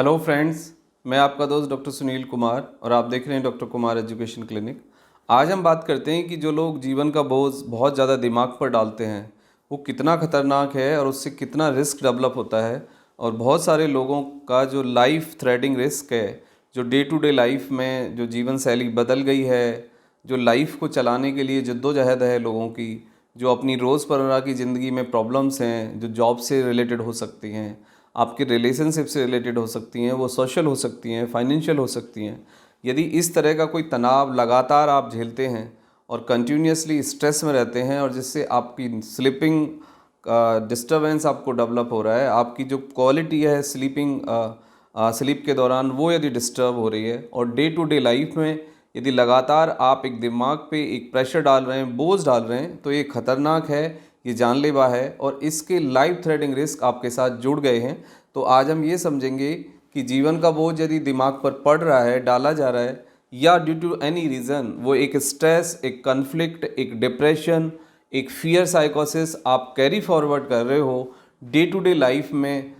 Hello friends, मैं आपका दोस्त डॉक्टर सुनील कुमार और आप देख रहे हैं डॉक्टर कुमार एजुकेशन क्लिनिक। आज हम बात करते हैं कि जो लोग जीवन का बोझ बहुत ज़्यादा दिमाग पर डालते हैं वो कितना ख़तरनाक है और उससे कितना रिस्क डेवलप होता है। और बहुत सारे लोगों का जो लाइफ थ्रेटिंग रिस्क है, जो डे टू डे लाइफ में जो जीवन शैली बदल गई है, जो लाइफ को चलाने के लिए जद्दोजहद है लोगों की, जो अपनी रोज़मर्रा की ज़िंदगी में प्रॉब्लम्स हैं, जो जॉब से रिलेटेड हो सकती हैं, आपके रिलेशनशिप से रिलेटेड हो सकती हैं, वो सोशल हो सकती हैं, फाइनेंशियल हो सकती हैं। यदि इस तरह का कोई तनाव लगातार आप झेलते हैं और कंटिन्यूसली स्ट्रेस में रहते हैं और जिससे आपकी स्लीपिंग डिस्टरबेंस आपको डेवलप हो रहा है, आपकी जो क्वालिटी है स्लीप के दौरान वो यदि डिस्टर्ब हो रही है और डे टू डे लाइफ में यदि लगातार आप एक दिमाग पे एक प्रेशर डाल रहे हैं, बोझ डाल रहे हैं, तो ये खतरनाक है, ये जानलेवा है और इसके लाइफ थ्रेटिंग रिस्क आपके साथ जुड़ गए हैं। तो आज हम ये समझेंगे कि जीवन का बोझ यदि दिमाग पर पड़ रहा है, डाला जा रहा है, या ड्यू टू एनी रीज़न वो एक स्ट्रेस, एक कन्फ्लिक्ट, एक डिप्रेशन, एक फियर साइकोसिस आप कैरी फॉरवर्ड कर रहे हो डे टू डे लाइफ में,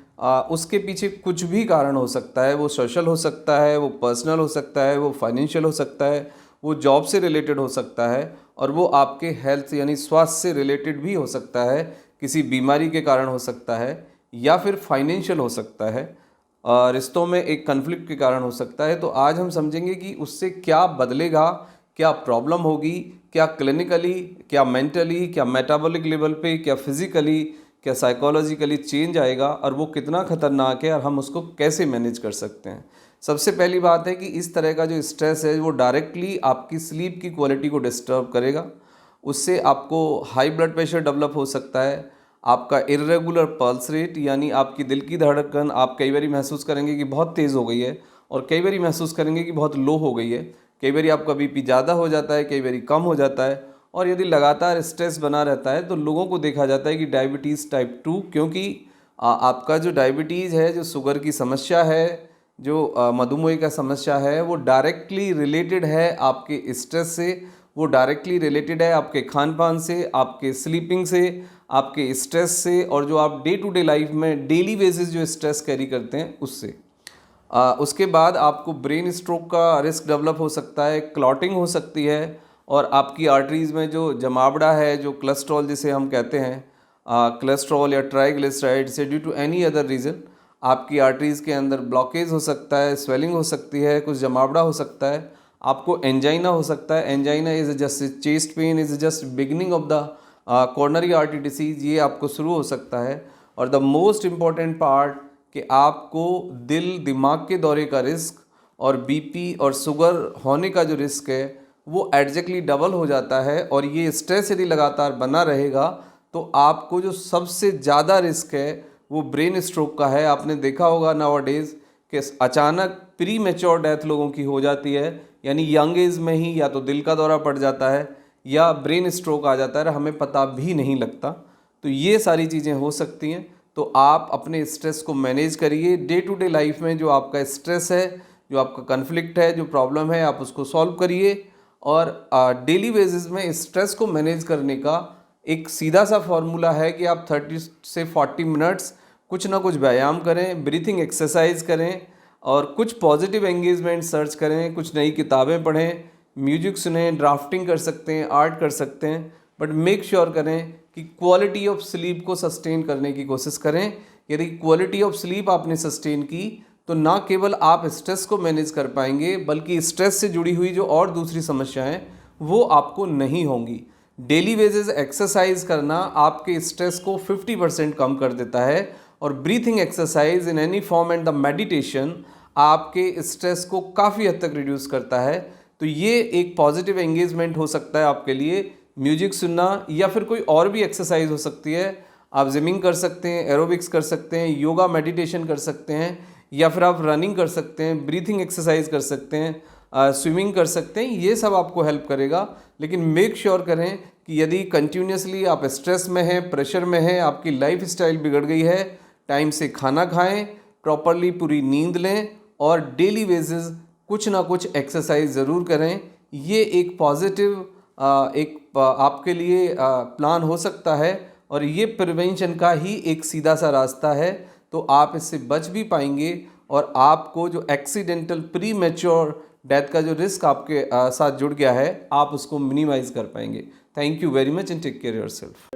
उसके पीछे कुछ भी कारण हो सकता है। वो सोशल हो सकता है, वो पर्सनल हो सकता है, वो फाइनेंशियल हो सकता है, वो जॉब से रिलेटेड हो सकता है और वो आपके हेल्थ यानी स्वास्थ्य से रिलेटेड भी हो सकता है, किसी बीमारी के कारण हो सकता है या फिर फाइनेंशियल हो सकता है, रिश्तों में एक कन्फ्लिक्ट के कारण हो सकता है। तो आज हम समझेंगे कि उससे क्या बदलेगा, क्या प्रॉब्लम होगी, क्या क्लिनिकली, क्या मेंटली, क्या मेटाबॉलिक लेवल पे, क्या फिज़िकली, क्या साइकोलॉजिकली चेंज आएगा और वो कितना ख़तरनाक है और हम उसको कैसे मैनेज कर सकते हैं। सबसे पहली बात है कि इस तरह का जो स्ट्रेस है वो डायरेक्टली आपकी स्लीप की क्वालिटी को डिस्टर्ब करेगा। उससे आपको हाई ब्लड प्रेशर डेवलप हो सकता है, आपका इर्रेगुलर पल्स रेट यानी आपकी दिल की धड़कन आप कई बारी महसूस करेंगे कि बहुत तेज़ हो गई है और कई बारी महसूस करेंगे कि बहुत लो हो गई है। कई बारी आपका बीपी ज़्यादा हो जाता है, कई बारी कम हो जाता है। और यदि लगातार स्ट्रेस बना रहता है तो लोगों को देखा जाता है कि डायबिटीज़ टाइप 2, क्योंकि आपका जो डायबिटीज़ है, जो शुगर की समस्या है, जो मधुमेह का समस्या है, वो डायरेक्टली रिलेटेड है आपके स्ट्रेस से, वो डायरेक्टली रिलेटेड है आपके खान पान से, आपके स्लीपिंग से, आपके स्ट्रेस से और जो आप डे टू डे लाइफ में डेली बेसिस जो स्ट्रेस कैरी करते हैं उससे। उसके बाद आपको ब्रेन स्ट्रोक का रिस्क डेवलप हो सकता है, क्लॉटिंग हो सकती है और आपकी आर्टरीज़ में जो जमावड़ा है, जो कोलेस्ट्रॉल जिसे हम कहते हैं, कोलेस्ट्रॉल या ट्राइग्लिसराइड से due to any other reason आपकी आर्टरीज़ के अंदर ब्लॉकेज हो सकता है, स्वेलिंग हो सकती है, कुछ जमावड़ा हो सकता है, आपको एंजाइना हो सकता है। Angina is just chest pain, is just beginning of the coronary artery disease, ये आपको शुरू हो सकता है। और द मोस्ट इम्पॉर्टेंट पार्ट कि आपको दिल दिमाग के दौरे का रिस्क और बीपी और शुगर होने का जो रिस्क है वो एग्जैक्टली डबल हो जाता है। और ये स्ट्रेस यदि लगातार बना रहेगा तो आपको जो सबसे ज़्यादा रिस्क है वो ब्रेन स्ट्रोक का है। आपने देखा होगा नाउअडेज कि अचानक प्री मैच्योर डेथ लोगों की हो जाती है, यानी यंग एज में ही या तो दिल का दौरा पड़ जाता है या ब्रेन स्ट्रोक आ जाता है, हमें पता भी नहीं लगता। तो ये सारी चीज़ें हो सकती हैं। तो आप अपने स्ट्रेस को मैनेज करिए। डे टू डे लाइफ में जो आपका स्ट्रेस है, जो आपका कन्फ्लिक्ट है, जो प्रॉब्लम है, आप उसको सॉल्व करिए। और डेली बेसिस में स्ट्रेस को मैनेज करने का एक सीधा सा फॉर्मूला है कि आप 30 से 40 मिनट्स कुछ ना कुछ व्यायाम करें, ब्रीथिंग एक्सरसाइज करें और कुछ पॉजिटिव एंगेजमेंट सर्च करें, कुछ नई किताबें पढ़ें, म्यूजिक सुनें, ड्राफ्टिंग कर सकते हैं, आर्ट कर सकते हैं, बट मेक श्योर करें कि क्वालिटी ऑफ स्लीप को सस्टेन करने की कोशिश करें। यदि क्वालिटी ऑफ स्लीप आपने सस्टेन की तो ना केवल आप स्ट्रेस को मैनेज कर पाएंगे बल्कि स्ट्रेस से जुड़ी हुई जो और दूसरी समस्याएं वो आपको नहीं होंगी। डेली बेसिस एक्सरसाइज करना आपके स्ट्रेस को 50% कम कर देता है और breathing exercise in any form and the meditation आपके स्ट्रेस को काफ़ी हद तक रिड्यूस करता है। तो ये एक पॉजिटिव एंगेजमेंट हो सकता है आपके लिए। म्यूजिक सुनना या फिर कोई और भी एक्सरसाइज हो सकती है। आप जिमिंग कर सकते हैं, एरोबिक्स कर सकते हैं, योगा मेडिटेशन कर सकते हैं या फिर आप रनिंग कर सकते हैं, ब्रीथिंग एक्सरसाइज कर सकते हैं, स्विमिंग कर सकते हैं। ये सब आपको हेल्प करेगा। लेकिन मेक श्योर करें कि यदि कंटिन्यूसली आप स्ट्रेस में हैं, प्रेशर में हैं, आपकी लाइफ स्टाइल बिगड़ गई है, टाइम से खाना खाएं, प्रॉपरली पूरी नींद लें और डेली बेसिस कुछ ना कुछ एक्सरसाइज ज़रूर करें। ये एक पॉजिटिव आपके लिए प्लान हो सकता है और ये प्रिवेंशन का ही एक सीधा सा रास्ता है। तो आप इससे बच भी पाएंगे और आपको जो एक्सीडेंटल प्री मैच्योर डेथ का जो रिस्क आपके साथ जुड़ गया है, आप उसको मिनिमाइज कर पाएंगे। Thank you very much and take care yourself.